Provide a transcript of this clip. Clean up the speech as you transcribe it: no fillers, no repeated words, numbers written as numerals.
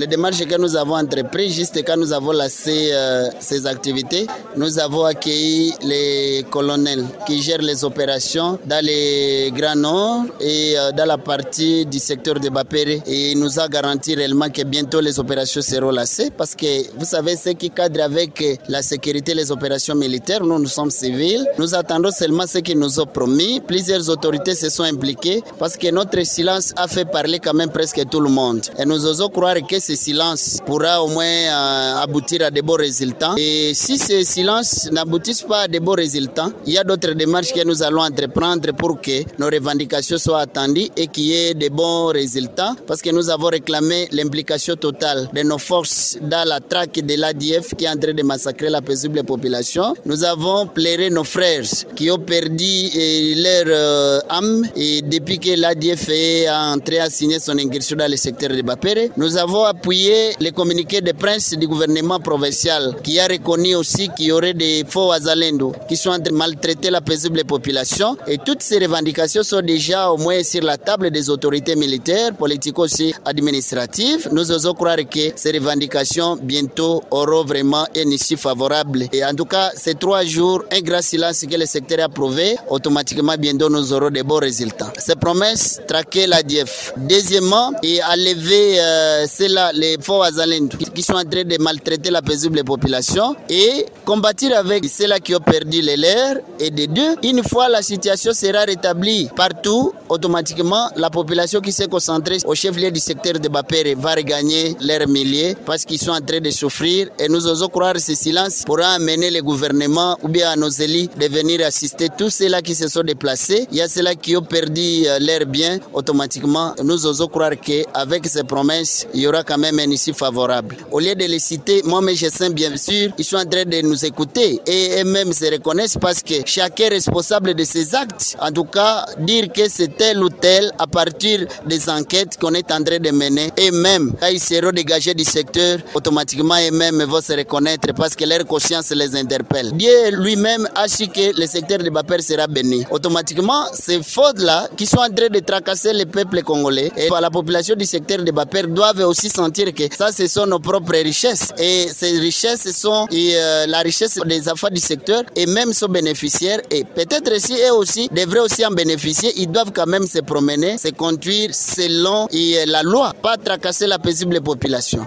Les démarches que nous avons entreprises, juste quand nous avons lancé ces activités, nous avons accueilli les colonels qui gèrent les opérations dans les Grands Nord et dans la partie du secteur de Bapere. Et il nous a garanti réellement que bientôt les opérations seront lancées parce que vous savez, ce qui cadre avec la sécurité, les opérations militaires, nous sommes civils. Nous attendons seulement ce qu'ils nous ont promis. Plusieurs autorités se sont impliquées parce que notre silence a fait parler quand même presque tout le monde. Et nous osons croire que ce silence pourra au moins aboutir à de bons résultats. Et si ce silence n'aboutit pas à de bons résultats, il y a d'autres démarches que nous allons entreprendre pour que nos revendications soient attendues et qu'il y ait de bons résultats. Parce que nous avons réclamé l'implication totale de nos forces dans la traque de l'ADF qui est en train de massacrer la paisible population. Nous avons pleuré nos frères qui ont perdu leur âme et depuis que l'ADF est entré à signer son ingression dans le secteur de Bapere. Nous avons appuyé les communiqués de presse du gouvernement provincial qui a reconnu aussi qu'il y aurait des faux Wazalendo qui sont en train de maltraiter la paisible population. Et toutes ces revendications sont déjà au moins sur la table des autorités militaires, politiques aussi administratives. Nous osons croire que ces revendications bientôt auront vraiment une issue favorable. Et en tout cas, ces 3 jours, un grand silence que le secteur a prouvé, automatiquement bientôt nous aurons de bons résultats. Ces promesses, traquer l'ADF. Deuxièmement, et enlever les faux Wazalendo qui sont en train de maltraiter la paisible population et combattre avec ceux-là qui ont perdu les leurs. Et de deux, une fois la situation sera rétablie partout, automatiquement la population qui s'est concentrée au chef-lieu du secteur de Bapere va regagner leurs milliers parce qu'ils sont en train de souffrir. Et nous osons croire que ce silence pourra amener le gouvernement ou bien à nos élus de venir assister tous ceux-là qui se sont déplacés. Il y a ceux-là qui ont perdu leurs biens. Automatiquement, nous osons croire qu'avec ces promesses, il y aura quand même un issue favorable. Au lieu de les citer, moi, mais je sais bien sûr, ils sont en train de nous écouter et eux-mêmes se reconnaissent parce que chacun est responsable de ses actes. En tout cas, dire que c'est tel ou tel à partir des enquêtes qu'on est en train de mener et même quand ils seront dégagés du secteur, automatiquement eux-mêmes vont se reconnaître parce que leur conscience les interpelle. Dieu lui-même a su que le secteur de Bapere sera béni. Automatiquement, ces fautes-là qui sont en train de tracasser le peuple congolais et la population du secteur de Bapere doivent aussi sentir que ça, ce sont nos propres richesses. Et ces richesses sont la richesse des affaires du secteur et même sont bénéficiaires. Et peut-être si eux aussi devraient aussi en bénéficier, ils doivent quand même se promener, se conduire selon la loi, pas tracasser la paisible population.